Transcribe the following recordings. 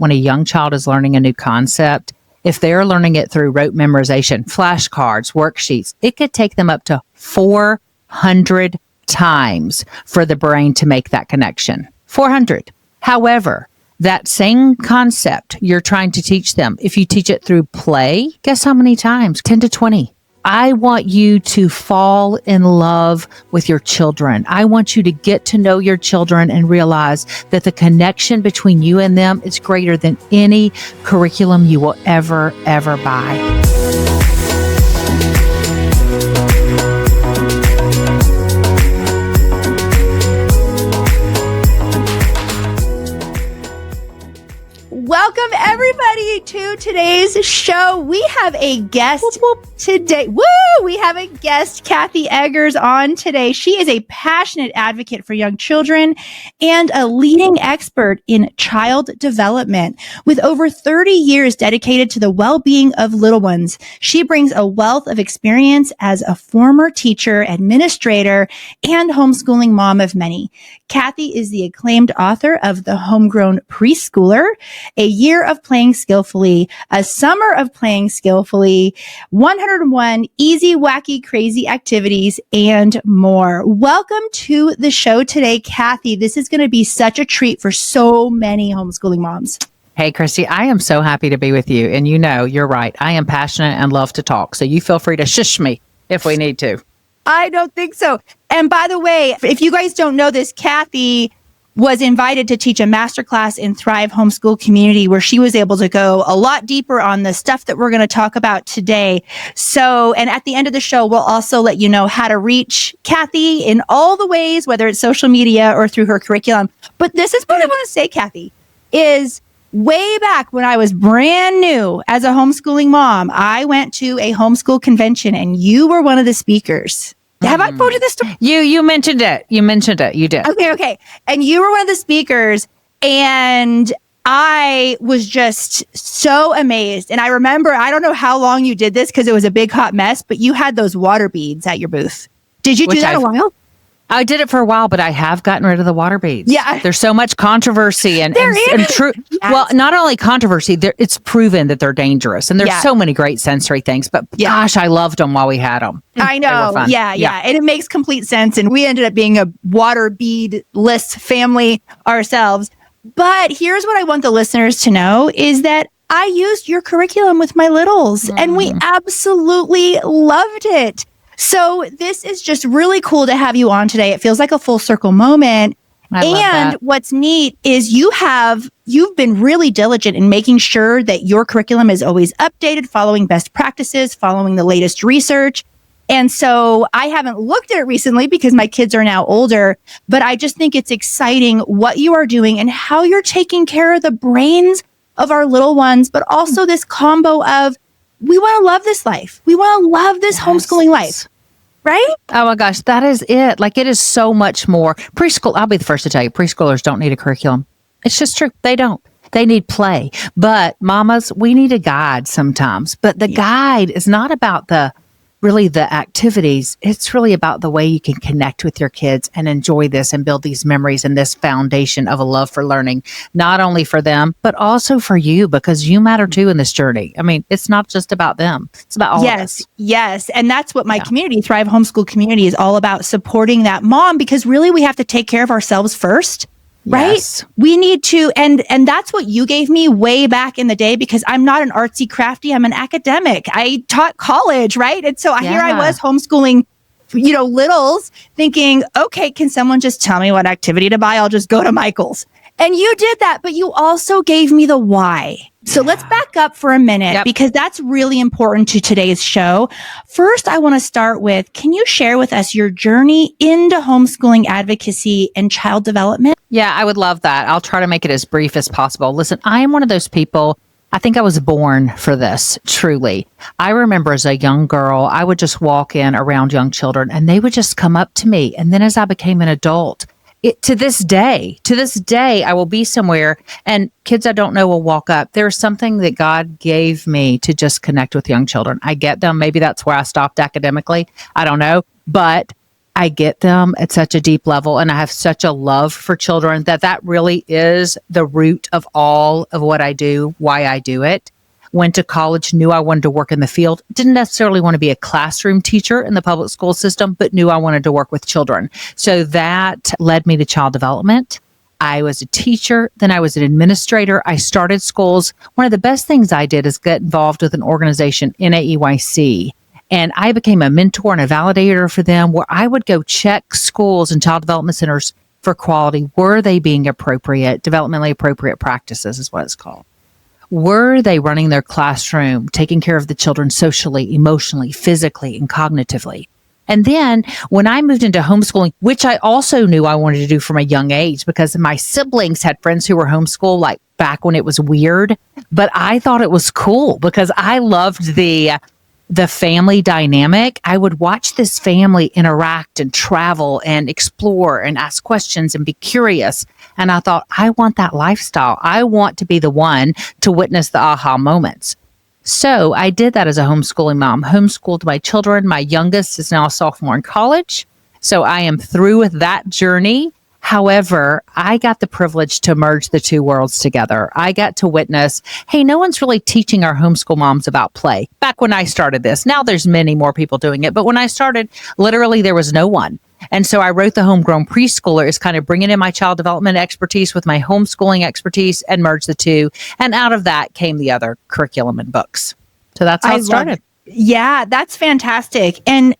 when a young child is learning a new concept, if they're learning it through rote memorization, flashcards, worksheets, it could take them up to 400 times for the brain to make that connection. 400. However, that same concept you're trying to teach them, if you teach it through play, guess how many times? 10 to 20. I want you to fall in love with your children. I want you to get to know your children and realize that the connection between you and them is greater than any curriculum you will ever buy. Welcome, everybody, to today's show. We have a guest today. Woo! We have a guest, Kathy Eggers, on today. She is a passionate advocate for young children and a leading expert in child development. With over 30 years dedicated to the well-being of little ones, she brings a wealth of experience as a former teacher, administrator, and homeschooling mom of many. Kathy is the acclaimed author of The Homegrown Preschooler, A Year of Playing Skillfully, A Summer of Playing Skillfully, 101 Easy, Wacky, Crazy Activities, and more. Welcome to the show today, Kathy. This is going to be such a treat for so many homeschooling moms. Hey, Christy, I am so happy to be with you. And you know, you're right. I am passionate and love to talk. So you feel free to shush me if we need to. I don't think so. And by the way, if you guys don't know this, Kathy was invited to teach a masterclass in Thrive Homeschool Community where she was able to go a lot deeper on the stuff that we're going to talk about today. So, and at the end of the show, we'll also let you know how to reach Kathy in all the ways, whether it's social media or through her curriculum. But this is what I want to say, Kathy, is way back when I was brand new as a homeschooling mom, I went to a homeschool convention and you were one of the speakers. Have I quoted this story? You mentioned it. You did. Okay. And you were one of the speakers and I was just so amazed. And I remember, I don't know how long you did this because it was a big hot mess, but you had those water beads at your booth. Did you do that a while? I did it for a while, but I have gotten rid of the water beads. Yeah. There's so much controversy and true. Yes. Well, not only controversy, it's proven that they're dangerous. And there's so many great sensory things. But gosh, I loved them while we had them. I know. Yeah. And it makes complete sense. And we ended up being a water bead-less family ourselves. But here's what I want the listeners to know is that I used your curriculum with my littles and we absolutely loved it. So this is just really cool to have you on today. It feels like a full circle moment. And what's neat is you've been really diligent in making sure that your curriculum is always updated, following best practices, following the latest research. And so I haven't looked at it recently because my kids are now older, but I just think it's exciting what you are doing and how you're taking care of the brains of our little ones, but also this combo of we want to love this life. We want to love this homeschooling life. Right? Oh my gosh, that is it. Like it is so much more. Preschool, I'll be the first to tell you, preschoolers don't need a curriculum. It's just true. They don't. They need play. But mamas, we need a guide sometimes. But the guide is not about the activities. It's really about the way you can connect with your kids and enjoy this and build these memories and this foundation of a love for learning, not only for them, but also for you, because you matter too in this journey. I mean, it's not just about them. It's about all of us. Yes. And that's what my community, Thrive Homeschool Community, is all about, supporting that mom, because really we have to take care of ourselves first. Right? Yes. We need to, and that's what you gave me way back in the day, because I'm not an artsy crafty, I'm an academic. I taught college, right? And so here I was homeschooling, littles, thinking, okay, can someone just tell me what activity to buy? I'll just go to Michael's. And you did that, but you also gave me the why. So let's back up for a minute because that's really important to today's show. First, I want to start with, can you share with us your journey into homeschooling advocacy and child development? Yeah, I would love that. I'll try to make it as brief as possible. Listen, I am one of those people, I think I was born for this, truly. I remember as a young girl, I would just walk in around young children and they would just come up to me. And then as I became an adult, to this day, I will be somewhere and kids I don't know will walk up. There's something that God gave me to just connect with young children. I get them. Maybe that's where I stopped academically. I don't know. But I get them at such a deep level, and I have such a love for children that really is the root of all of what I do, why I do it. Went to college, knew I wanted to work in the field, didn't necessarily want to be a classroom teacher in the public school system, but knew I wanted to work with children. So that led me to child development. I was a teacher, then I was an administrator. I started schools. One of the best things I did is get involved with an organization, NAEYC. And I became a mentor and a validator for them, where I would go check schools and child development centers for quality. Were they being appropriate, developmentally appropriate practices is what it's called? Were they running their classroom, taking care of the children socially, emotionally, physically, and cognitively? And then when I moved into homeschooling, which I also knew I wanted to do from a young age, because my siblings had friends who were homeschooled like back when it was weird, but I thought it was cool because I loved the family dynamic. I would watch this family interact and travel and explore and ask questions and be curious. And I thought, I want that lifestyle. I want to be the one to witness the aha moments. So I did that as a homeschooling mom, homeschooled my children. My youngest is now a sophomore in college. So I am through with that journey. However, I got the privilege to merge the two worlds together. I got to witness, hey, no one's really teaching our homeschool moms about play. Back when I started this, now there's many more people doing it. But when I started, literally there was no one. And so I wrote the Homegrown Preschooler as kind of bringing in my child development expertise with my homeschooling expertise and merged the two. And out of that came the other curriculum and books. So that's how it started. Yeah, that's fantastic. And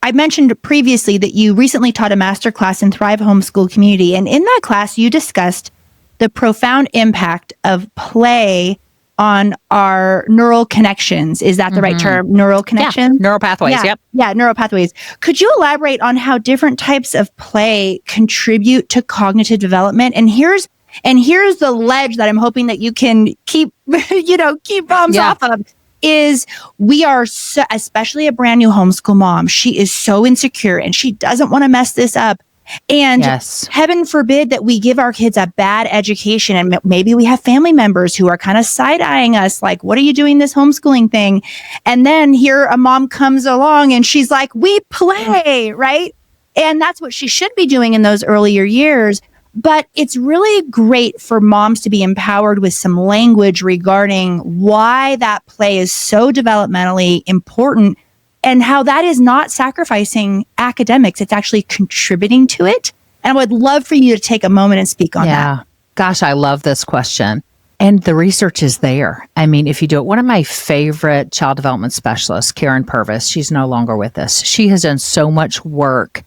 I mentioned previously that you recently taught a masterclass in Thrive Homeschool Community. And in that class, you discussed the profound impact of play on our neural connections. Is that the right term? Neural connections? Yeah, neural pathways. Yep. Yeah, neural pathways. Could you elaborate on how different types of play contribute to cognitive development? And here's the ledge that I'm hoping that you can keep bombs off of. Is we are so, especially a brand new homeschool mom, she is so insecure and she doesn't want to mess this up. And heaven forbid that we give our kids a bad education. And maybe we have family members who are kind of side-eyeing us, like, what are you doing this homeschooling thing? And then here a mom comes along and she's like, we play, right? And that's what she should be doing in those earlier years. But it's really great for moms to be empowered with some language regarding why that play is so developmentally important and how that is not sacrificing academics. It's actually contributing to it. And I would love for you to take a moment and speak on that. Gosh, I love this question. And the research is there. I mean, if you do it, one of my favorite child development specialists, Karen Purvis, she's no longer with us. She has done so much work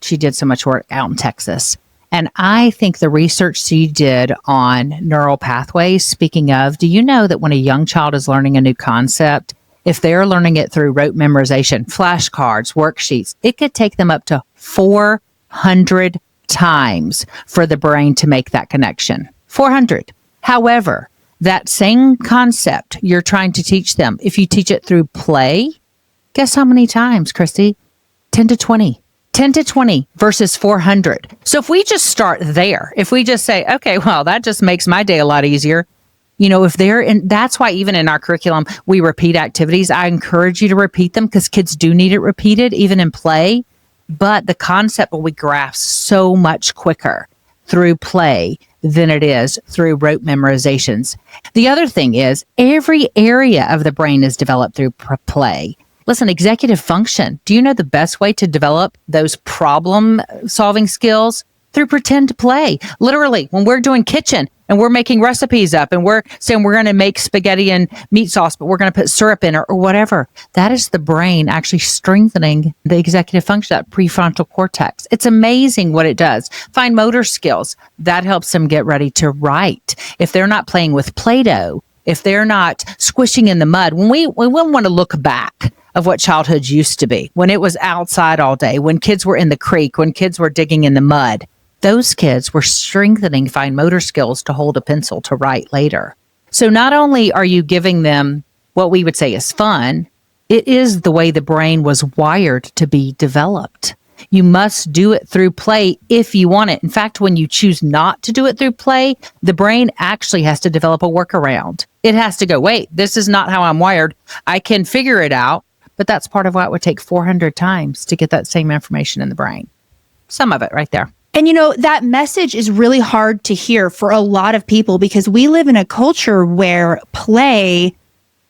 she did so much work out in Texas. And I think the research she did on neural pathways, speaking of, do you know that when a young child is learning a new concept, if they're learning it through rote memorization, flashcards, worksheets, it could take them up to 400 times for the brain to make that connection. 400. However, that same concept you're trying to teach them, if you teach it through play, guess how many times, Christy? 10 to 20. 10 to 20 versus 400. So if we just start there, if we just say, okay, well, that just makes my day a lot easier. If they're in, that's why even in our curriculum, we repeat activities. I encourage you to repeat them because kids do need it repeated, even in play. But the concept will be grasped so much quicker through play than it is through rote memorizations. The other thing is every area of the brain is developed through play. Listen, executive function. Do you know the best way to develop those problem-solving skills? Through pretend play. Literally, when we're doing kitchen and we're making recipes up and we're saying we're going to make spaghetti and meat sauce, but we're going to put syrup in or whatever. That is the brain actually strengthening the executive function, that prefrontal cortex. It's amazing what it does. Fine motor skills. That helps them get ready to write. If they're not playing with Play-Doh, if they're not squishing in the mud, when we want to look back of what childhood used to be, when it was outside all day, when kids were in the creek, when kids were digging in the mud, those kids were strengthening fine motor skills to hold a pencil to write later. So not only are you giving them what we would say is fun, it is the way the brain was wired to be developed. You must do it through play if you want it. In fact, when you choose not to do it through play, the brain actually has to develop a workaround. It has to go, wait, this is not how I'm wired. I can figure it out, But that's part of why it would take 400 times to get that same information in the brain. Some of it right there. And that message is really hard to hear for a lot of people because we live in a culture where play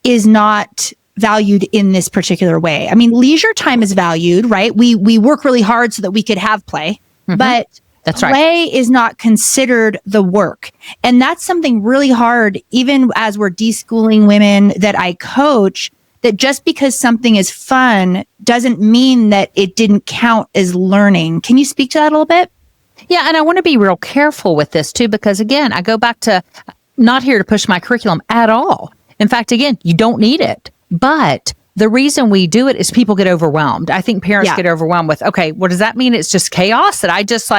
is not valued in this particular way. I mean, leisure time is valued, right? We work really hard so that we could have play, but that's play is not considered the work. And that's something really hard, even as we're deschooling women that I coach, that just because something is fun doesn't mean that it didn't count as learning. Can you speak to that a little bit? Yeah, and I want to be real careful with this too, because again, I go back to not here to push my curriculum at all. In fact, again, you don't need it. But the reason we do it is people get overwhelmed. I think parents get overwhelmed with, okay, what does that mean? It's just chaos that I just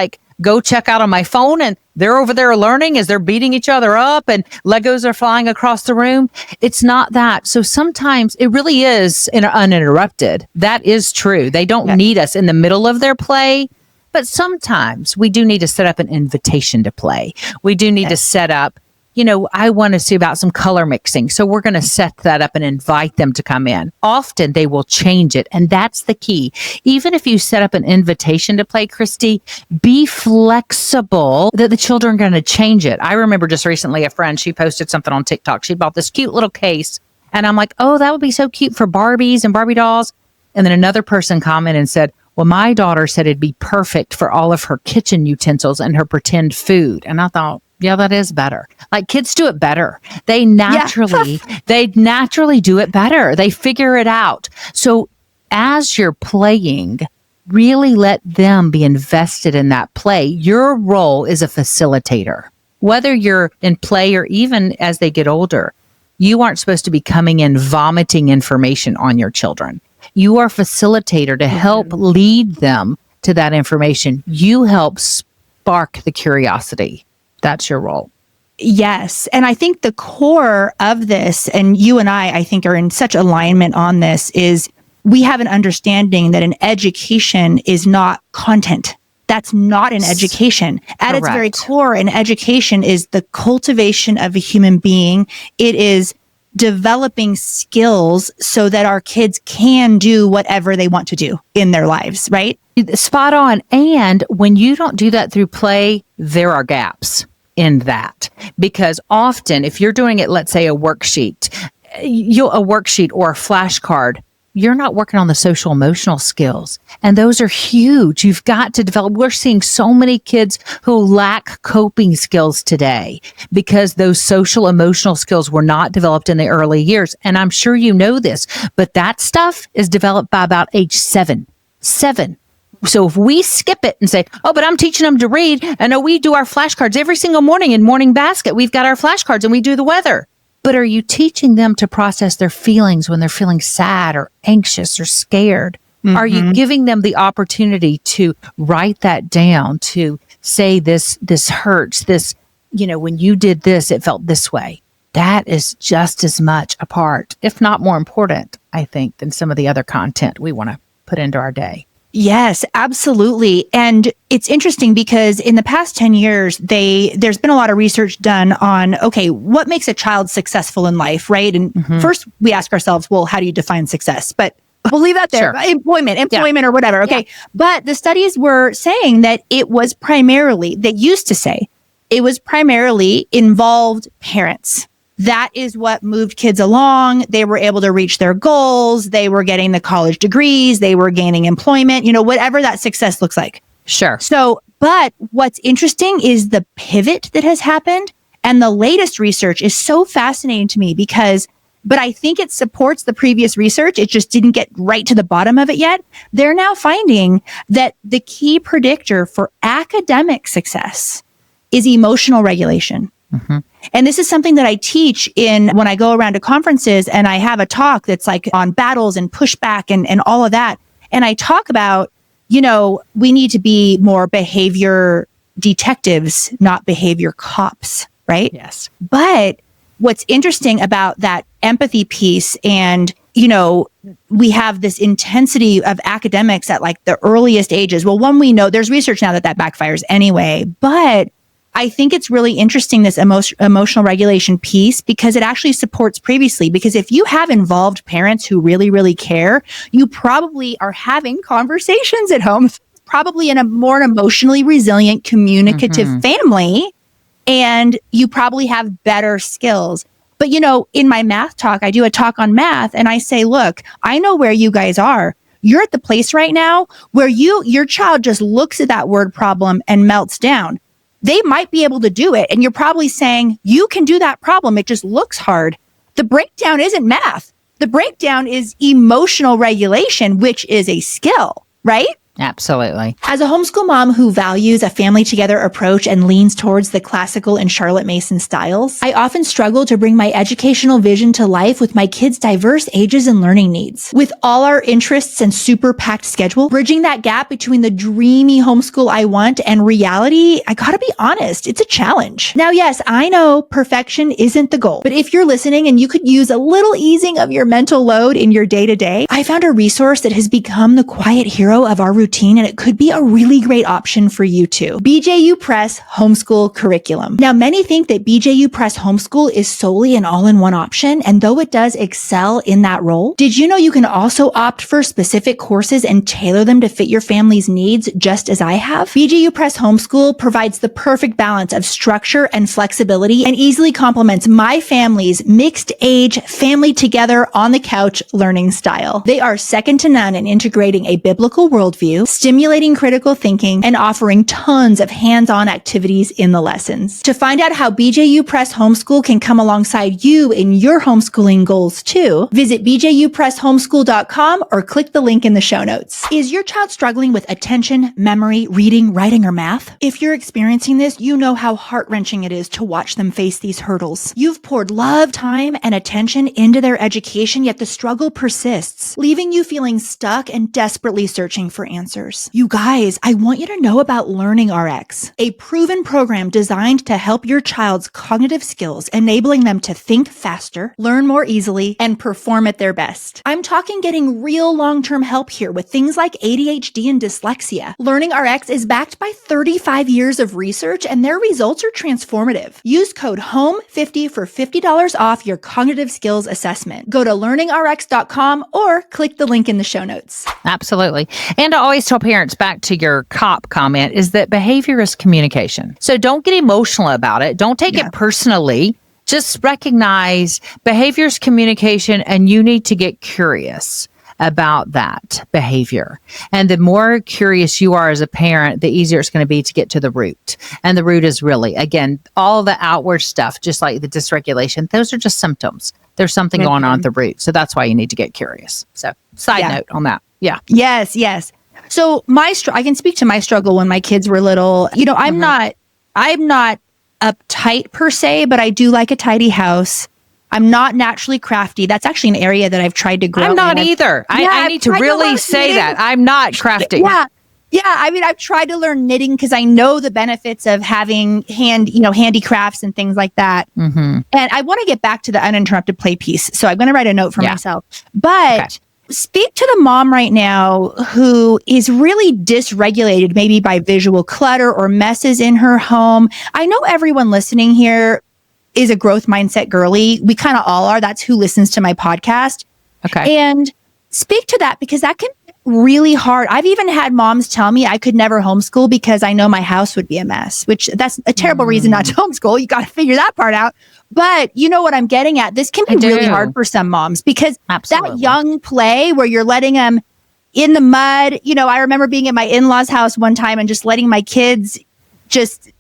go check out on my phone and they're over there learning as they're beating each other up and Legos are flying across the room. It's not that. So sometimes it really is uninterrupted. That is true. They don't need us in the middle of their play. But sometimes we do need to set up an invitation to play. We do need to set up, I want to see about some color mixing. So we're going to set that up and invite them to come in. Often they will change it. And that's the key. Even if you set up an invitation to play, Christy, be flexible that the children are going to change it. I remember just recently a friend, she posted something on TikTok. She bought this cute little case. And I'm like, oh, that would be so cute for Barbies and Barbie dolls. And then another person commented and said, well, my daughter said it'd be perfect for all of her kitchen utensils and her pretend food. And I thought, yeah, that is better. Like kids do it better. They naturally do it better. They figure it out. So as you're playing, really let them be invested in that play. Your role is a facilitator. Whether you're in play or even as they get older, you aren't supposed to be coming in vomiting information on your children. You are a facilitator to help lead them to that information. You help spark the curiosity. That's your role. Yes. And I think the core of this, and you and I think, are in such alignment on this, is we have an understanding that an education is not content. That's not an education. At its very core, an education is the cultivation of a human being. It is developing skills so that our kids can do whatever they want to do in their lives, right? Spot on. And when you don't do that through play, there are gaps in that. Because often, if you're doing it, let's say a worksheet or a flashcard, you're not working on the social emotional skills. And those are huge. You've got to develop. We're seeing so many kids who lack coping skills today because those social emotional skills were not developed in the early years. And I'm sure you know this, but that stuff is developed by about age 7. So if we skip it and say, oh, but I'm teaching them to read. I know we do our flashcards every single morning in Morning Basket. We've got our flashcards and we do the weather. But are you teaching them to process their feelings when they're feeling sad or anxious or scared? Mm-hmm. Are you giving them the opportunity to write that down, to say this hurts, when you did this, it felt this way? That is just as much a part, if not more important, I think, than some of the other content we want to put into our day. Yes, absolutely. And it's interesting because in the past 10 years, there's been a lot of research done on, okay, what makes a child successful in life, right? And first we ask ourselves, well, how do you define success? But we'll leave that there. Sure. Employment or whatever. Okay. Yeah. But the studies were saying that they used to say it was primarily involved parents. That is what moved kids along. They were able to reach their goals. They were getting the college degrees. They were gaining employment, whatever that success looks like. Sure. So, but what's interesting is the pivot that has happened. And the latest research is so fascinating to me but I think it supports the previous research. It just didn't get right to the bottom of it yet. They're now finding that the key predictor for academic success is emotional regulation. Mm-hmm. And this is something that I teach when I go around to conferences and I have a talk that's on battles and pushback and all of that. And I talk about, we need to be more behavior detectives, not behavior cops, right? Yes. But what's interesting about that empathy piece and, we have this intensity of academics at the earliest ages. Well, one, we know there's research now that backfires anyway, but I think it's really interesting, this emotional regulation piece, because it actually supports previously. Because if you have involved parents who really, really care, you probably are having conversations at home, probably in a more emotionally resilient, communicative family, and you probably have better skills. But, in my math talk, I do a talk on math, and I say, look, I know where you guys are. You're at the place right now where your child just looks at that word problem and melts down. They might be able to do it. And you're probably saying, you can do that problem. It just looks hard. The breakdown isn't math. The breakdown is emotional regulation, which is a skill, right? Absolutely. As a homeschool mom who values a family together approach and leans towards the classical and Charlotte Mason styles, I often struggle to bring my educational vision to life with my kids' diverse ages and learning needs. With all our interests and super packed schedule, bridging that gap between the dreamy homeschool I want and reality, I gotta be honest, it's a challenge. Now, yes, I know perfection isn't the goal, but if you're listening and you could use a little easing of your mental load in your day-to-day, I found a resource that has become the quiet hero of our routine, and it could be a really great option for you too. BJU Press Homeschool Curriculum. Now, many think that BJU Press Homeschool is solely an all-in-one option, and though it does excel in that role, did you know you can also opt for specific courses and tailor them to fit your family's needs, just as I have? BJU Press Homeschool provides the perfect balance of structure and flexibility and easily complements my family's mixed age, family together on the couch learning style. They are second to none in integrating a biblical worldview, stimulating critical thinking, and offering tons of hands-on activities in the lessons. To find out how BJU Press Homeschool can come alongside you in your homeschooling goals too, visit bjupresshomeschool.com or click the link in the show notes. Is your child struggling with attention, memory, reading, writing, or math? If you're experiencing this, you know how heart-wrenching it is to watch them face these hurdles. You've poured love, time, and attention into their education, yet the struggle persists, leaving you feeling stuck and desperately searching for answers. You guys, I want you to know about Learning RX, a proven program designed to help your child's cognitive skills, enabling them to think faster, learn more easily, and perform at their best. I'm talking getting real long-term help here with things like ADHD and dyslexia. Learning RX is backed by 35 years of research, and their results are transformative. Use code HOME50 for $50 off your cognitive skills assessment. Go to learningrx.com or click the link in the show notes. Absolutely. And I always tell parents, back to your COP comment, is that behavior is communication. So don't get emotional about it. Don't take it personally. Just recognize behavior is communication, and you need to get curious about that behavior. And the more curious you are as a parent, the easier it's going to be to get to the root. And the root is really, again, all the outward stuff, just like the dysregulation, those are just symptoms. There's something going on at the root. So that's why you need to get curious. So side note on that. Yeah. Yes. So I can speak to my struggle when my kids were little. I'm not uptight per se, but I do like a tidy house. I'm not naturally crafty. That's actually an area that I've tried to grow. I'm not either. I need to really say that. I'm not crafty. Yeah. I mean, I've tried to learn knitting because I know the benefits of having handicrafts and things like that. And I want to get back to the uninterrupted play piece. So I'm going to write a note for myself. But speak to the mom right now who is really dysregulated, maybe by visual clutter or messes in her home. I know everyone listening here is a growth mindset girly. We kind of all are. That's who listens to my podcast. Okay. And speak to that, because that can be really hard. I've even had moms tell me I could never homeschool because I know my house would be a mess, which that's a terrible reason not to homeschool. You got to figure that part out. But you know what I'm getting at? This can be really hard for some moms, because that young play where you're letting them in the mud. I remember being at my in-laws' house one time and just letting my kids just,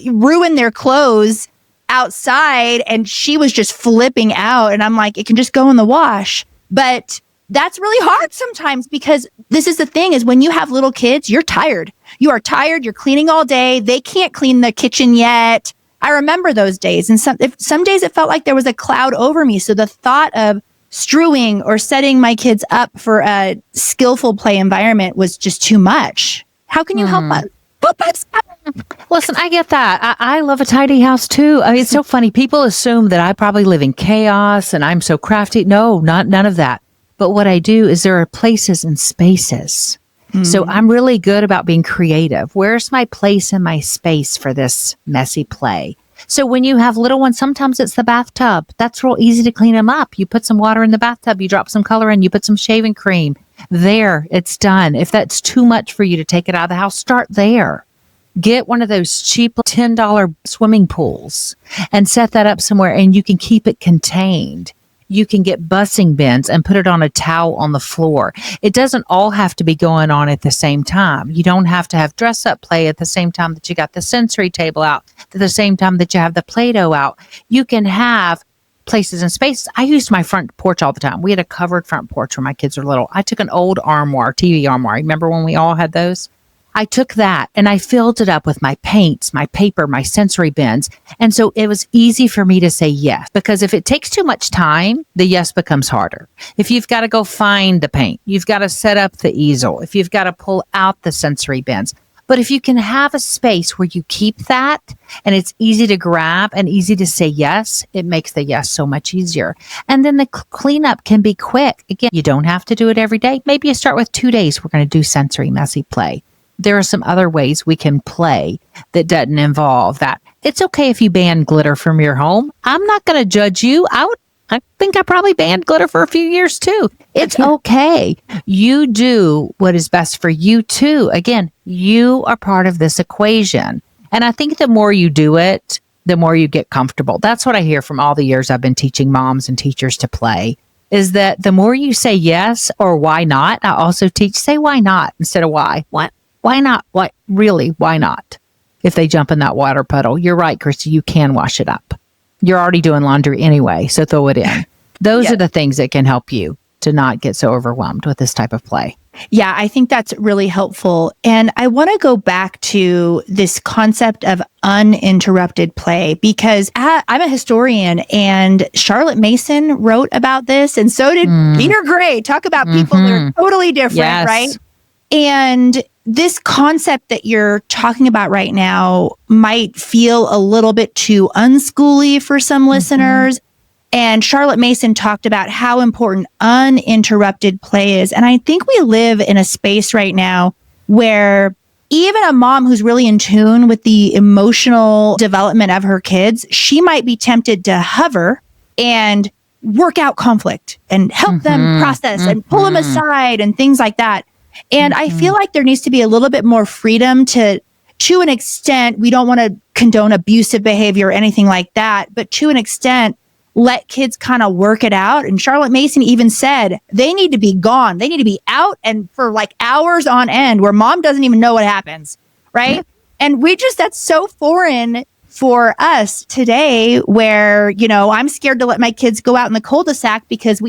ruin their clothes outside, and she was just flipping out, and I'm like, it can just go in the wash. But that's really hard sometimes, because this is the thing, is when you have little kids, you're tired. You are tired. You're cleaning all day. They can't clean the kitchen yet. I remember those days. And some days it felt like there was a cloud over me. So the thought of strewing or setting my kids up for a skillful play environment was just too much. How can you help us? Listen, I get that. I love a tidy house too. I mean, it's so funny. People assume that I probably live in chaos and I'm so crafty. No, none of that. But what I do is there are places and spaces So I'm really good about being creative. Where's my place and my space for this messy play? So when you have little ones, sometimes it's the bathtub. That's real easy to clean them up. You put some water in the bathtub, you drop some color in, you put some shaving cream. There, it's done. If that's too much for you to take it out of the house, start there. Get one of those cheap $10 swimming pools and set that up somewhere, and you can keep it contained. You can get bussing bins and put it on a towel on the floor. It doesn't all have to be going on at the same time. You don't have to have dress up play at the same time that you got the sensory table out, at the same time that you have the Play-Doh out. You can have places and spaces. I used my front porch all the time. We had a covered front porch when my kids were little. I took an old armoire, TV armoire. Remember when we all had those? I took that and I filled it up with my paints, my paper, my sensory bins. And so it was easy for me to say yes, because if it takes too much time, the yes becomes harder. If you've got to go find the paint, you've got to set up the easel, if you've got to pull out the sensory bins. But if you can have a space where you keep that and it's easy to grab and easy to say yes, it makes the yes so much easier. And then the cleanup can be quick. Again, you don't have to do it every day. Maybe you start with 2 days. We're going to do sensory messy play. There are some other ways we can play that doesn't involve that. It's okay if you ban glitter from your home. I'm not going to judge you. I think I probably banned glitter for a few years too. It's okay. You do what is best for you too. Again, you are part of this equation. And I think the more you do it, the more you get comfortable. That's what I hear from all the years I've been teaching moms and teachers to play, is that the more you say yes or why not, I also teach say why not instead of why. What? Why not? What? Really, why not? If they jump in that water puddle, you're right, Christy, you can wash it up. You're already doing laundry anyway, so throw it in. Those are the things that can help you to not get so overwhelmed with this type of play. Yeah, I think that's really helpful. And I want to go back to this concept of uninterrupted play, because I'm a historian and Charlotte Mason wrote about this. And so did Peter Gray. Talk about people that are totally different, right? And this concept that you're talking about right now might feel a little bit too unschooly for some listeners. And Charlotte Mason talked about how important uninterrupted play is. And I think we live in a space right now where even a mom who's really in tune with the emotional development of her kids, she might be tempted to hover and work out conflict and help them process and pull them aside and things like that. And I feel like there needs to be a little bit more freedom to an extent. We don't want to condone abusive behavior or anything like that, but to an extent, let kids kind of work it out. And Charlotte Mason even said they need to be gone. They need to be out and for like hours on end where mom doesn't even know what happens, right? And that's so foreign for us today where, I'm scared to let my kids go out in the cul-de-sac because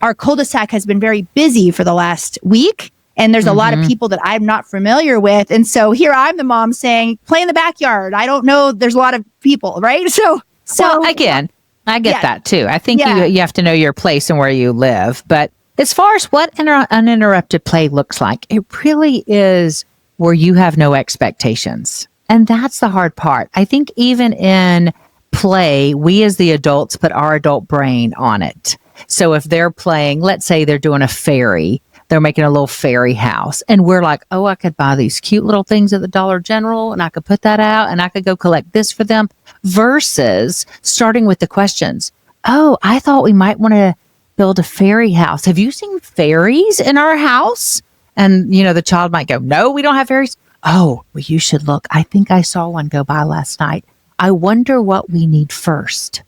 our cul-de-sac has been very busy for the last week. And there's a lot of people that I'm not familiar with. And so here I'm the mom saying, play in the backyard. I don't know. There's a lot of people, right? So again, I get that too. I think you have to know your place and where you live. But as far as what uninterrupted play looks like, it really is where you have no expectations. And that's the hard part. I think even in play, we as the adults put our adult brain on it. So if they're playing, let's say they're doing a fairy, they're making a little fairy house. And we're like, oh, I could buy these cute little things at the Dollar General and I could put that out and I could go collect this for them, versus starting with the questions. Oh, I thought we might want to build a fairy house. Have you seen fairies in our house? And, the child might go, no, we don't have fairies. Oh, well, you should look. I think I saw one go by last night. I wonder what we need first.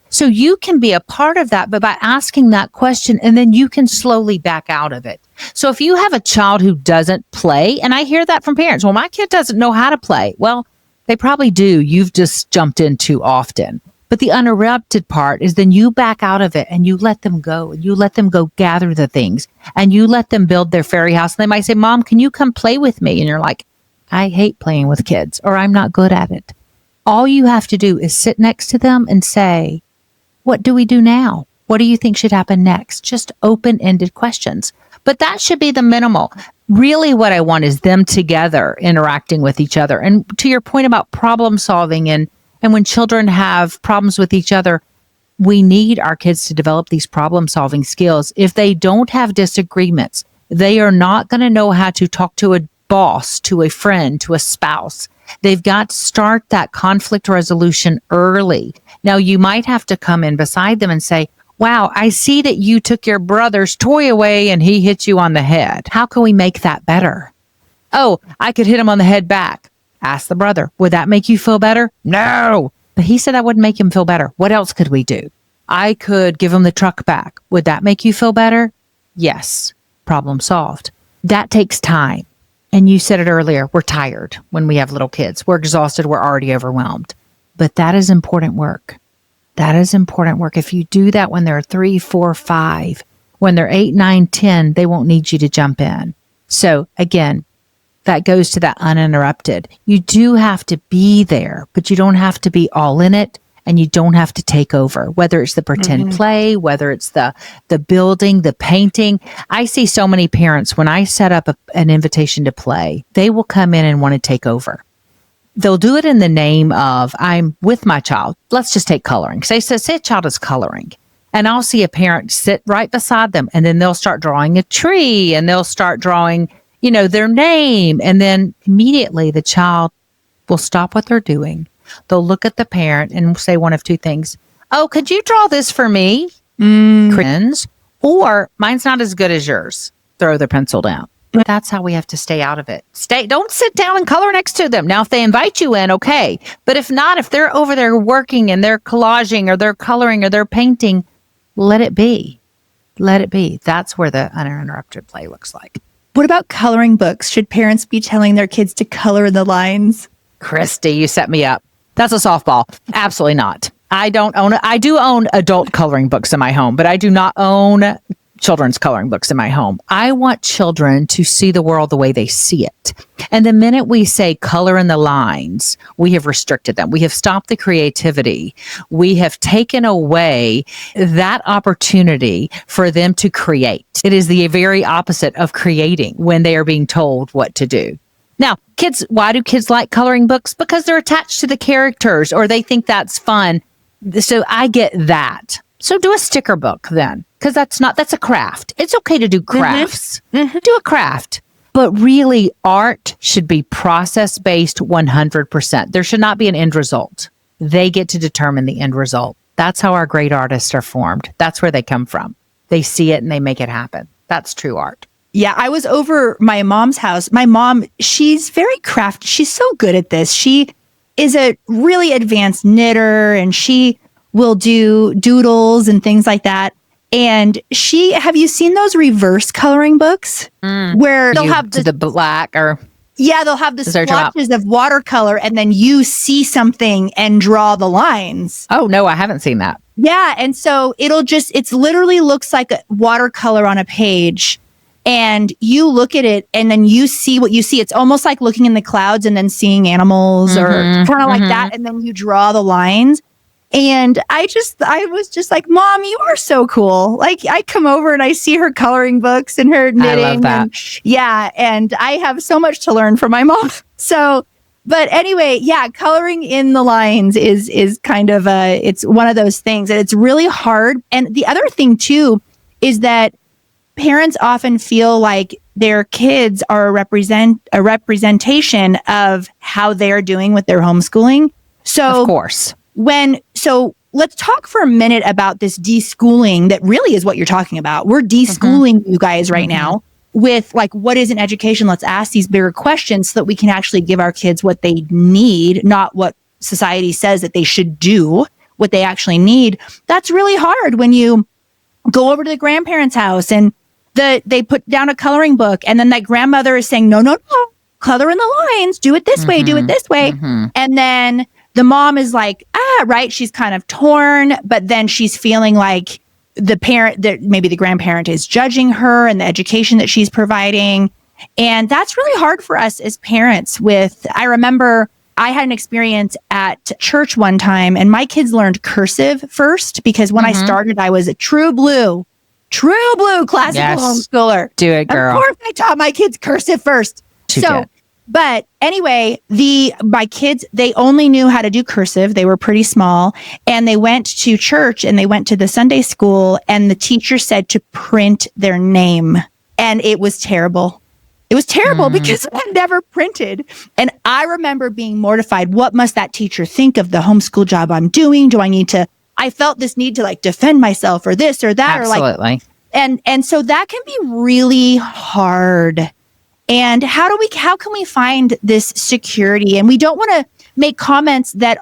So you can be a part of that, but by asking that question, and then you can slowly back out of it. So if you have a child who doesn't play, and I hear that from parents, well, my kid doesn't know how to play. Well, they probably do. You've just jumped in too often. But the uninterrupted part is then you back out of it and you let them go, and you let them go gather the things, and you let them build their fairy house. And they might say, Mom, can you come play with me? And you're like, I hate playing with kids, or I'm not good at it. All you have to do is sit next to them and say, what do we do now? What do you think should happen next? Just open-ended questions. But that should be the minimal. Really what I want is them together interacting with each other. And to your point about problem solving and when children have problems with each other, we need our kids to develop these problem solving skills. If they don't have disagreements, They are not going to know how to talk to a boss, to a friend, to a spouse. They've got to start that conflict resolution early. Now, you might have to come in beside them and say, wow, I see that you took your brother's toy away and he hit you on the head. How can we make that better? Oh, I could hit him on the head back. Ask the brother, would that make you feel better? No. But he said that wouldn't make him feel better. What else could we do? I could give him the truck back. Would that make you feel better? Yes. Problem solved. That takes time. And you said it earlier, we're tired when we have little kids. We're exhausted. We're already overwhelmed. But that is important work. That is important work. If you do that when they're 3, 4, 5, when they're 8, 9, 10, they won't need you to jump in. So again, that goes to that uninterrupted. You do have to be there, but you don't have to be all in it, and you don't have to take over, whether it's the pretend play, whether it's the building, the painting. I see so many parents, when I set up an invitation to play, they will come in and want to take over. They'll do it in the name of, I'm with my child. Let's just take coloring. Say a child is coloring. And I'll see a parent sit right beside them, and then they'll start drawing a tree, and they'll start drawing, their name. And then immediately the child will stop what they're doing. They'll look at the parent and say one of two things. Oh, could you draw this for me? Friends, or mine's not as good as yours. Throw the pencil down. That's how we have to stay out of it. Don't sit down and color next to them. Now, if they invite you in, okay. But if not, if they're over there working and they're collaging or they're coloring or they're painting, let it be. Let it be. That's where the uninterrupted play looks like. What about coloring books? Should parents be telling their kids to color the lines? Christy, you set me up. That's a softball. Absolutely not. I don't own it. I do own adult coloring books in my home, but I do not own children's coloring books in my home. I want children to see the world the way they see it. And the minute we say color in the lines, we have restricted them. We have stopped the creativity. We have taken away that opportunity for them to create. It is the very opposite of creating when they are being told what to do. Now, why do kids like coloring books? Because they're attached to the characters or they think that's fun. So I get that. So do a sticker book then, because that's a craft. It's okay to do crafts. Do a craft. But really, art should be process-based 100%. There should not be an end result. They get to determine the end result. That's how our great artists are formed. That's where they come from. They see it and they make it happen. That's true art. Yeah, I was over my mom's house. My mom, she's very crafty. She's so good at this. She is a really advanced knitter, and she will do doodles and things like that. And have you seen those reverse coloring books where they'll have the black or... Yeah, they'll have the splotches of watercolor and then you see something and draw the lines. Oh, no, I haven't seen that. Yeah. And so it's literally looks like a watercolor on a page, and you look at it and then you see what you see. It's almost like looking in the clouds and then seeing animals or kind of like that. And then you draw the lines. And I was just like, Mom, you are so cool. Like, I come over and I see her coloring books and her knitting. I love that. And I have so much to learn from my mom. So, but anyway, yeah, coloring in the lines is kind of it's one of those things, and it's really hard. And the other thing too is that parents often feel like their kids are a representation of how they're doing with their homeschooling. So, of course. So let's talk for a minute about this deschooling that really is what you're talking about. We're deschooling you guys right now with like, what is an education? Let's ask these bigger questions so that we can actually give our kids what they need, not what society says that they should do, what they actually need. That's really hard when you go over to the grandparents' house and they put down a coloring book, and then that grandmother is saying, no, color in the lines, do it this way, do it this way. And then the mom is like, right. She's kind of torn, but then she's feeling like the parent, that maybe the grandparent is judging her and the education that she's providing. And that's really hard for us as parents. I remember I had an experience at church one time, and my kids learned cursive first because when I started, I was a true blue classical homeschooler. Do it, girl. Of course, I taught my kids cursive first. But anyway, my kids, they only knew how to do cursive. They were pretty small, and they went to church and they went to the Sunday school, and the teacher said to print their name And it was terrible. It was terrible because I never printed. And I remember being mortified. What must that teacher think of the homeschool job I'm doing? I felt this need to like defend myself or this or that. Absolutely. And so that can be really hard. And how can we find this security? And we don't want to make comments that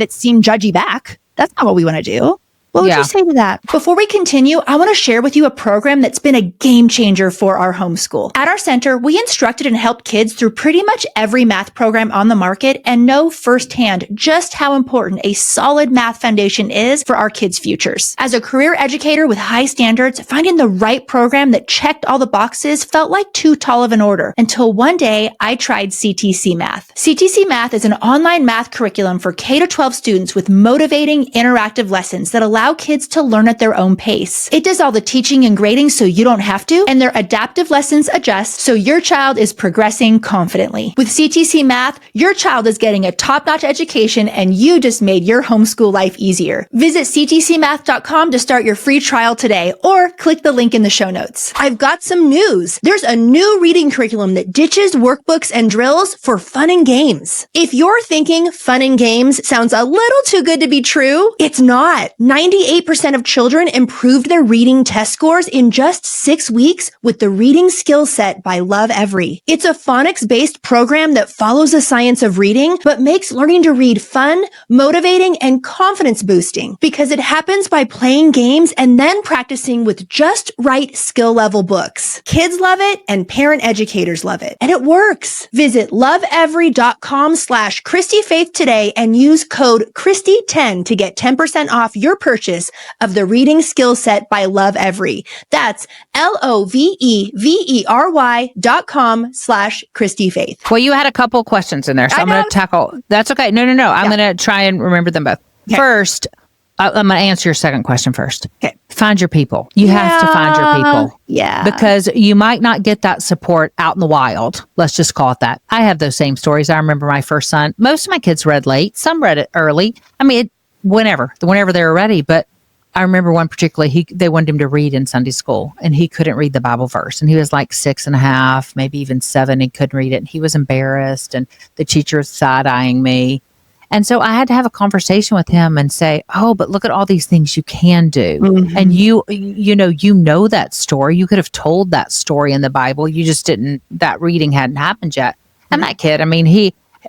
seem judgy back. That's not what we want to do. What would you say to that? Before we continue, I want to share with you a program that's been a game changer for our homeschool. At our center, we instructed and helped kids through pretty much every math program on the market and know firsthand just how important a solid math foundation is for our kids' futures. As a career educator with high standards, finding the right program that checked all the boxes felt like too tall of an order until one day I tried CTC Math. CTC Math is an online math curriculum for K-12 students with motivating, interactive lessons that allow kids to learn at their own pace. It does all the teaching and grading so you don't have to, and their adaptive lessons adjust so your child is progressing confidently. With CTC Math, your child is getting a top-notch education and you just made your homeschool life easier. Visit ctcmath.com to start your free trial today or click the link in the show notes. I've got some news. There's a new reading curriculum that ditches workbooks and drills for fun and games. If you're thinking fun and games sounds a little too good to be true, it's not. 98% of children improved their reading test scores in just 6 weeks with the Reading Skill Set by Love Every. It's a phonics-based program that follows the science of reading, but makes learning to read fun, motivating, and confidence-boosting because it happens by playing games and then practicing with just right skill-level books. Kids love it and parent educators love it. And it works. Visit loveevery.com/Christy-Faith today and use code Christy10 to get 10% off your purchase of the Reading Skill Set by Love Every. That's loveevery.com/Christy-Faith. Well, you had a couple questions in there, so I'm going to tackle. That's okay. No. I'm going to try and remember them both. Okay. First, I'm going to answer your second question first. Okay. Find your people. You have to find your people. Yeah. Because you might not get that support out in the wild. Let's just call it that. I have those same stories. I remember my first son. Most of my kids read late. Some read it early. I mean, whenever they were ready. But I remember one particularly, they wanted him to read in Sunday school and he couldn't read the Bible verse. And he was like 6.5, maybe even 7. He couldn't read it. And he was embarrassed and the teacher was side-eyeing me. And so I had to have a conversation with him and say, oh, but look at all these things you can do. Mm-hmm. And you know that story. You could have told that story in the Bible. You just didn't, that reading hadn't happened yet. And that kid, I mean,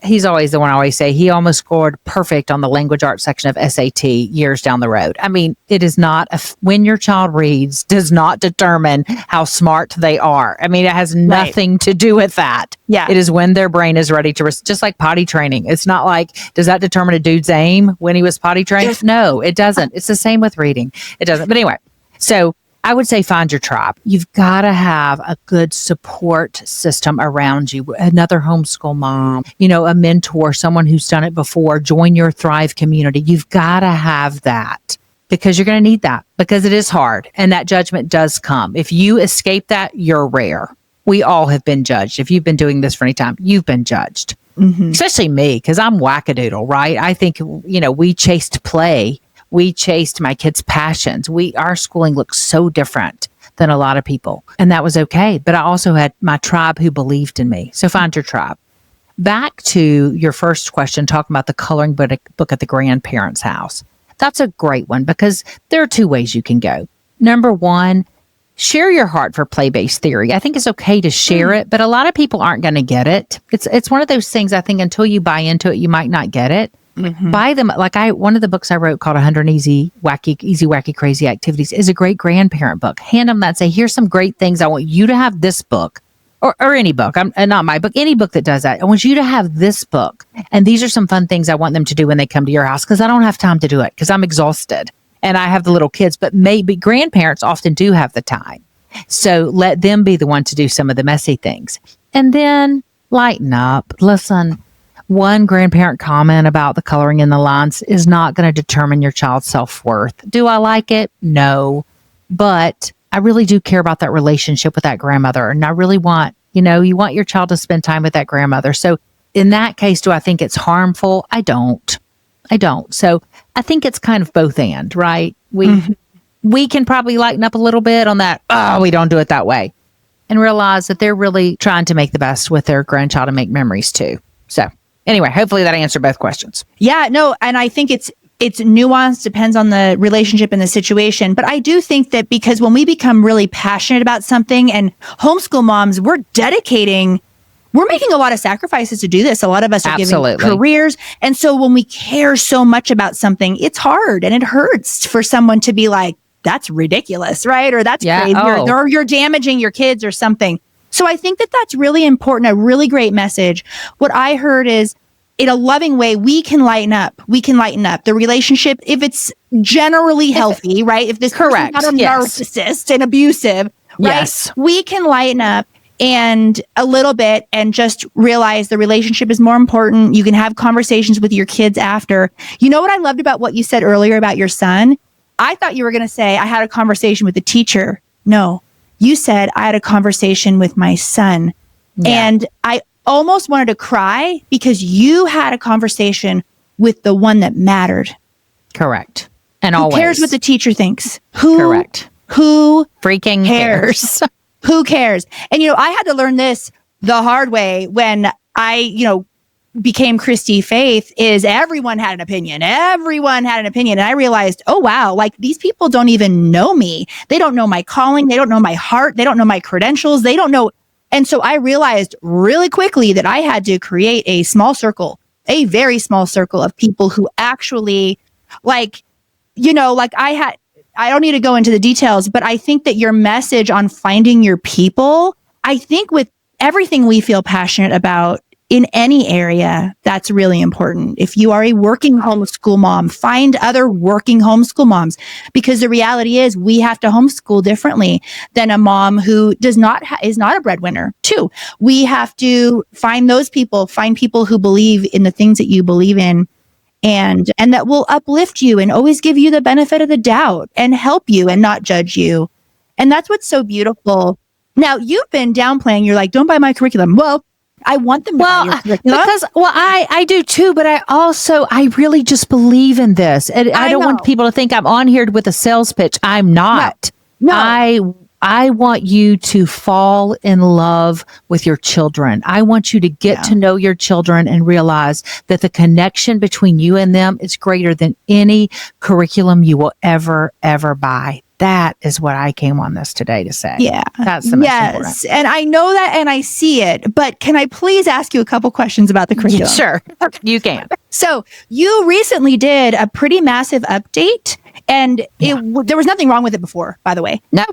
he's always the one I always say, he almost scored perfect on the language arts section of SAT years down the road. I mean, it is not, when your child reads does not determine how smart they are. I mean, it has nothing to do with that. Yeah. It is when their brain is ready to, just like potty training. It's not like, does that determine a dude's aim when he was potty trained? No, it doesn't. It's the same with reading. It doesn't. But anyway, so I would say find your tribe. You've got to have a good support system around you. Another homeschool mom, a mentor, someone who's done it before. Join your Thrive community. You've got to have that because you're going to need that because it is hard and that judgment does come. If you escape that, you're rare. We all have been judged. If you've been doing this for any time, you've been judged, especially me because I'm wackadoodle, right? I think, we chased play. We chased my kids' passions. Our schooling looked so different than a lot of people. And that was okay. But I also had my tribe who believed in me. So find your tribe. Back to your first question, talking about the coloring book at the grandparents' house. That's a great one because there are 2 ways you can go. Number one, share your heart for play-based theory. I think it's okay to share it, but a lot of people aren't going to get it. It's one of those things I think until you buy into it, you might not get it. Mm-hmm. Buy them. Like one of the books I wrote called 100 Easy, Wacky, Crazy Activities is a great grandparent book. Hand them that. Say, here's some great things. I want you to have this book or any book. Not my book, any book that does that. I want you to have this book. And these are some fun things I want them to do when they come to your house because I don't have time to do it because I'm exhausted and I have the little kids. But maybe grandparents often do have the time. So let them be the one to do some of the messy things. And then lighten up. Listen. One grandparent comment about the coloring in the lines is not going to determine your child's self-worth. Do I like it? No. But I really do care about that relationship with that grandmother. And I really want, you want your child to spend time with that grandmother. So in that case, do I think it's harmful? I don't. So I think it's kind of both and, right? We can probably lighten up a little bit on that. Oh, we don't do it that way. and realize that they're really trying to make the best with their grandchild and make memories too. So anyway, hopefully that answered both questions. Yeah, no, and I think it's nuanced, depends on the relationship and the situation. But I do think that because when we become really passionate about something, and homeschool moms, we're making a lot of sacrifices to do this. A lot of us are giving careers. And so when we care so much about something, it's hard and it hurts for someone to be like, that's ridiculous, right? Or that's crazy, or you're damaging your kids or something. So I think that that's really important, a really great message. What I heard is, in a loving way, we can lighten up. We can lighten up the relationship if it's generally healthy, right? If this person's not a narcissist and abusive, right? We can lighten up and a little bit and just realize the relationship is more important. You can have conversations with your kids after. You know what I loved about what you said earlier about your son? I thought you were going to say, I had a conversation with the teacher. No, you said, I had a conversation with my son. Yeah. And I almost wanted to cry because you had a conversation with the one that mattered. Correct. And who cares what the teacher thinks? Who freaking cares? Who cares? And, I had to learn this the hard way when I, became Christy-Faith, is everyone had an opinion. Everyone had an opinion. And I realized, oh, wow, like these people don't even know me. They don't know my calling. They don't know my heart. They don't know my credentials. They don't know. And so I realized really quickly that I had to create a small circle, a very small circle of people who actually I don't need to go into the details, but I think that your message on finding your people, I think with everything we feel passionate about in any area, that's really important. If you are a working homeschool mom, find other working homeschool moms, because the reality is we have to homeschool differently than a mom who is not a breadwinner too. We have to find those people, find people who believe in the things that you believe in, and that will uplift you and always give you the benefit of the doubt and help you and not judge you. And that's what's so beautiful. Now, you've been downplaying. You're like, don't buy my curriculum. Well, I want them to buy your curriculum. Because, I do too, but I really just believe in this. And I don't want people to think I'm on here with a sales pitch. I'm not. No. I want you to fall in love with your children. I want you to get to know your children and realize that the connection between you and them is greater than any curriculum you will ever buy. That is what I came on this today to say. Yeah. That's the most important. And I know that and I see it, but can I please ask you a couple questions about the curriculum? Sure. You can. So you recently did a pretty massive update, and there was nothing wrong with it before, by the way. No.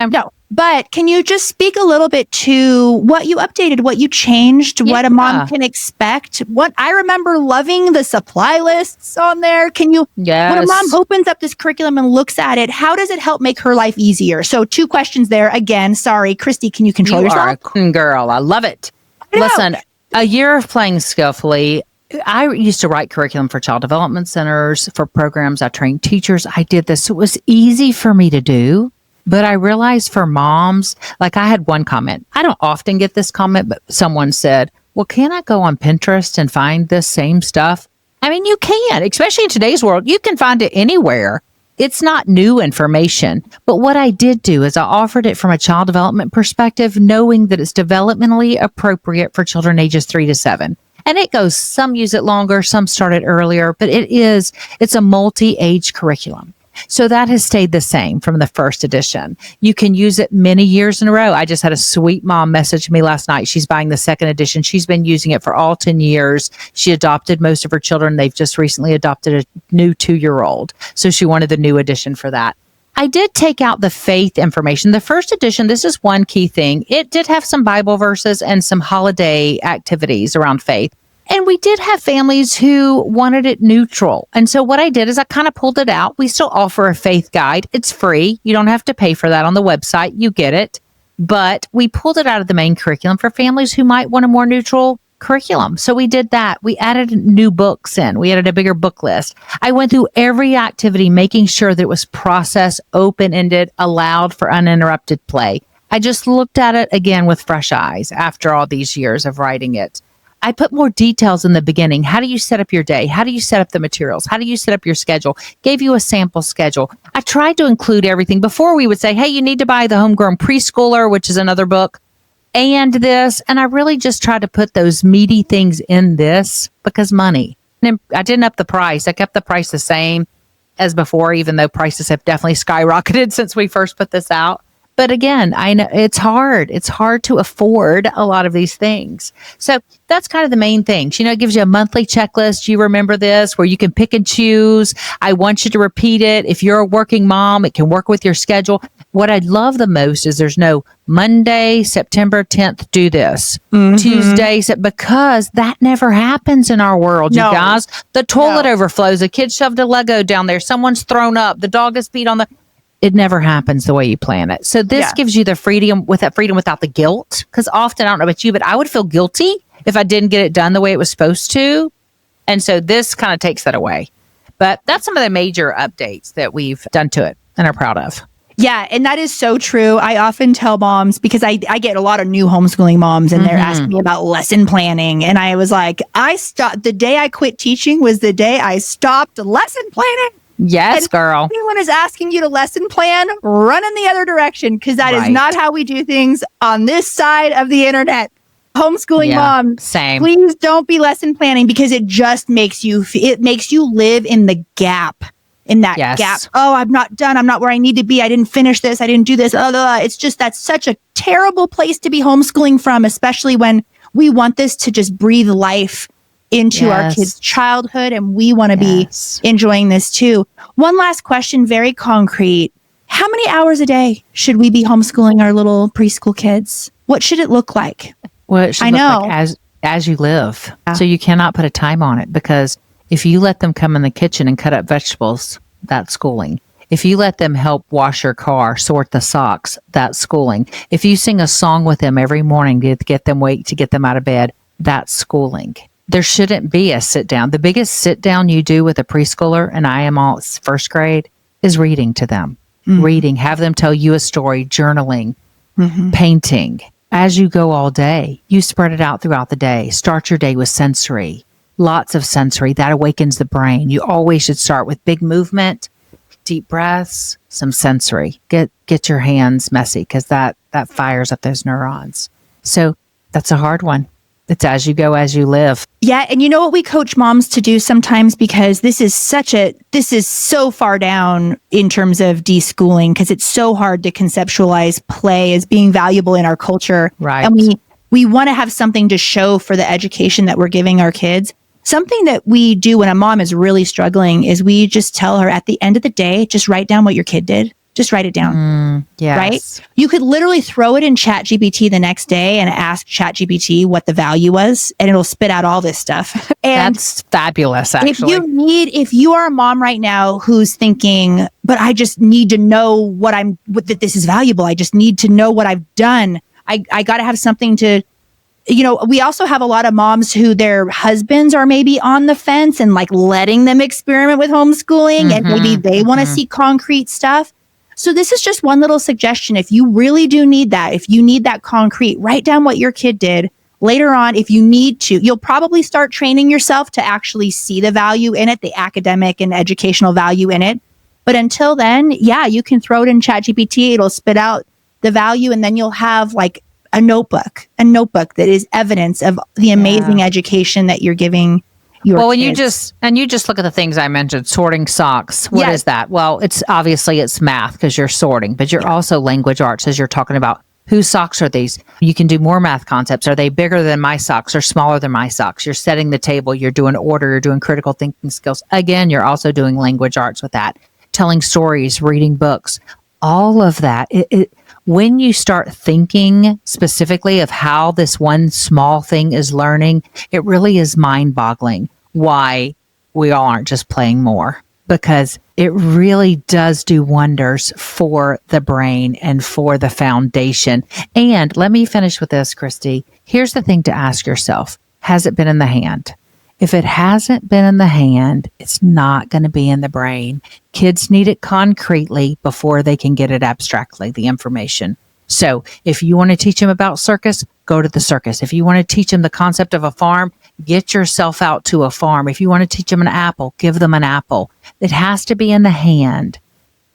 But can you just speak a little bit to what you updated, what you changed, what a mom can expect? What I remember loving the supply lists on there. Can you, when a mom opens up this curriculum and looks at it, how does it help make her life easier? So 2 questions there. Again, sorry, Christy, can you control yourself? You are a queen girl. I love it. Listen, a year of playing Skillfully, I used to write curriculum for child development centers, for programs. I trained teachers. I did this. So it was easy for me to do. But I realized for moms, like I had one comment. I don't often get this comment, but someone said, well, can I go on Pinterest and find this same stuff? I mean, you can, especially in today's world. You can find it anywhere. It's not new information. But what I did do is I offered it from a child development perspective, knowing that it's developmentally appropriate for children ages 3 to 7. And it goes, some use it longer, some start it earlier, but it's a multi-age curriculum. So that has stayed the same from the first edition. You can use it many years in a row. I just had a sweet mom message me last night. She's buying the second edition. She's been using it for all 10 years. She adopted most of her children. They've just recently adopted a new 2-year-old. So she wanted the new edition for that. I did take out the faith information. The first edition, this is one key thing. It did have some Bible verses and some holiday activities around faith. And we did have families who wanted it neutral. And so what I did is I kind of pulled it out. We still offer a faith guide. It's free. You don't have to pay for that on the website. You get it. But we pulled it out of the main curriculum for families who might want a more neutral curriculum. So we did that. We added new books in. We added a bigger book list. I went through every activity, making sure that it was process, open-ended, allowed for uninterrupted play. I just looked at it again with fresh eyes after all these years of writing it. I put more details in the beginning. How do you set up your day? How do you set up the materials? How do you set up your schedule? Gave you a sample schedule. I tried to include everything. Before we would say, hey, you need to buy the Homegrown Preschooler, which is another book. and this. And I really just tried to put those meaty things in this because money. And I didn't up the price. I kept the price the same as before, even though prices have definitely skyrocketed since we first put this out. But again, I know it's hard. It's hard to afford a lot of these things. So that's kind of the main things. You know, it gives you a monthly checklist. You remember this where you can pick and choose. I want you to repeat it. If you're a working mom, it can work with your schedule. What I love the most is there's no Monday, September 10th, do this. Tuesday, because that never happens in our world, you guys. The toilet overflows. A kid shoved a Lego down there. Someone's thrown up. The dog is peed on the... It never happens the way you plan it. So this gives you the freedom without the guilt. Because often, I don't know about you, but I would feel guilty if I didn't get it done the way it was supposed to. And so this kind of takes that away. But that's some of the major updates that we've done to it and are proud of. Yeah, and that is so true. I often tell moms, because I get a lot of new homeschooling moms, and they're asking me about lesson planning. And I was like, the day I quit teaching was the day I stopped lesson planning. Yes, and girl. If anyone is asking you to lesson plan, run in the other direction, because that is not how we do things on this side of the internet. Homeschooling mom, same. Please don't be lesson planning, because it just makes you live in the gap. In that gap. Oh, I'm not done. I'm not where I need to be. I didn't finish this. I didn't do this. It's just, that's such a terrible place to be homeschooling from, especially when we want this to just breathe life into our kids' childhood, and we want to be enjoying this too. One last question, very concrete. How many hours a day should we be homeschooling our little preschool kids? What should it look like? Well, it should look like as you live. So you cannot put a time on it, because if you let them come in the kitchen and cut up vegetables, that's schooling. If you let them help wash your car, sort the socks, that's schooling. If you sing a song with them every morning to get them awake, to get them out of bed, that's schooling. There shouldn't be a sit down. The biggest sit down you do with a preschooler, and I am all first grade, is reading to them. Reading, have them tell you a story, journaling, painting. As you go all day, you spread it out throughout the day. Start your day with sensory, lots of sensory. That awakens the brain. You always should start with big movement, deep breaths, some sensory. Get your hands messy, because that fires up those neurons. So that's a hard one. It's as you go, as you live. Yeah. And you know what we coach moms to do sometimes, because this is so far down in terms of deschooling, because it's so hard to conceptualize play as being valuable in our culture. Right. And we want to have something to show for the education that we're giving our kids. Something that we do when a mom is really struggling is we just tell her, at the end of the day, just write down what your kid did. Just write it down. Yes. Right? You could literally throw it in ChatGPT the next day and ask ChatGPT what the value was, and it'll spit out all this stuff. And that's fabulous, actually. If you are a mom right now who's thinking, but I just need to know that this is valuable. I just need to know what I've done. I got to have something to, we also have a lot of moms who their husbands are maybe on the fence and like letting them experiment with homeschooling, and maybe they want to see concrete stuff. So this is just one little suggestion. If you really do need that, if you need that concrete, write down what your kid did. Later on, if you need to, you'll probably start training yourself to actually see the value in it, the academic and educational value in it. But until then, you can throw it in ChatGPT. It'll spit out the value, and then you'll have like a notebook that is evidence of the amazing education that you're giving your kids. You just look at the things I mentioned. Sorting socks. What is that? Well, it's math, because you're sorting, but you're also language arts, as you're talking about whose socks are these. You can do more math concepts. Are they bigger than my socks or smaller than my socks? You're setting the table. You're doing order. You're doing critical thinking skills. Again, you're also doing language arts with that. Telling stories, reading books, all of that. When you start thinking specifically of how this one small thing is learning, it really is mind-boggling why we all aren't just playing more, because it really does do wonders for the brain and for the foundation. And let me finish with this, Christy. Here's the thing to ask yourself. Has it been in the hand? If it hasn't been in the hand, it's not going to be in the brain. Kids need it concretely before they can get it abstractly, the information. So if you want to teach them about circus, go to the circus. If you want to teach them the concept of a farm, get yourself out to a farm. If you want to teach them an apple, give them an apple. It has to be in the hand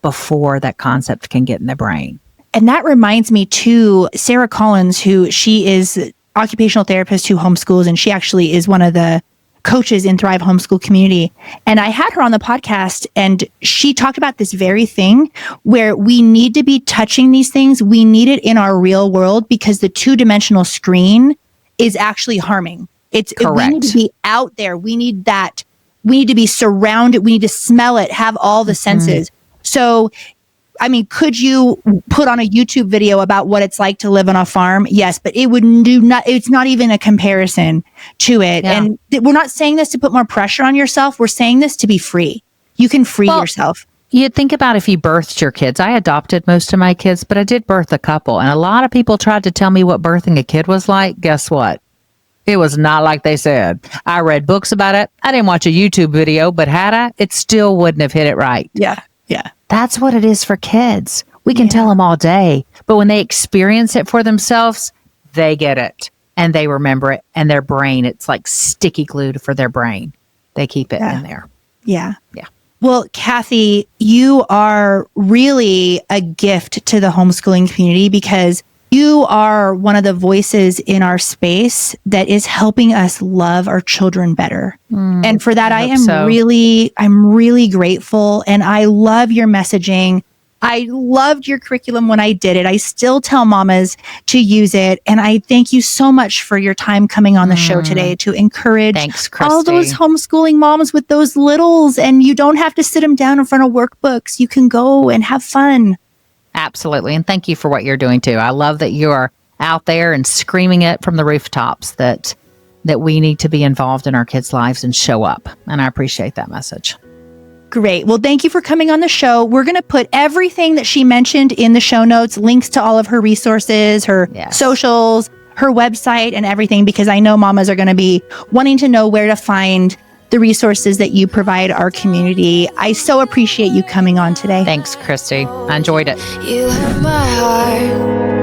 before that concept can get in the brain. And that reminds me too, Sarah Collins, who she is occupational therapist who homeschools, and she actually is one of the coaches in Thrive Homeschool Community. And I had her on the podcast, and she talked about this very thing where we need to be touching these things. We need it in our real world because the 2-dimensional screen is actually harming. We need to be out there. We need that. We need to be surrounded. We need to smell it, have all the senses. So, I mean, could you put on a YouTube video about what it's like to live on a farm? Yes, but it's not even a comparison to it. Yeah. And we're not saying this to put more pressure on yourself. We're saying this to be free. You can free yourself. You think about if you birthed your kids. I adopted most of my kids, but I did birth a couple. And a lot of people tried to tell me what birthing a kid was like. Guess what? It was not like they said. I read books about it. I didn't watch a YouTube video, but had I, it still wouldn't have hit it right. Yeah. Yeah. That's what it is for kids. We can tell them all day, but when they experience it for themselves, they get it and they remember it, and their brain, it's like sticky glue for their brain. They keep it in there. Yeah. Yeah. Well, Kathy, you are really a gift to the homeschooling community because you are one of the voices in our space that is helping us love our children better. And for that, I'm really grateful. And I love your messaging. I loved your curriculum when I did it. I still tell mamas to use it. And I thank you so much for your time coming on the show today to encourage all those homeschooling moms with those littles. And you don't have to sit them down in front of workbooks. You can go and have fun. Absolutely. And thank you for what you're doing too. I love that you are out there and screaming it from the rooftops that we need to be involved in our kids' lives and show up. And I appreciate that message. Great. Well, thank you for coming on the show. We're going to put everything that she mentioned in the show notes, links to all of her resources, her socials, her website, and everything, because I know mamas are going to be wanting to know where to find the resources that you provide our community. I so appreciate you coming on today. Thanks, Christy. I enjoyed it. You hurt my heart.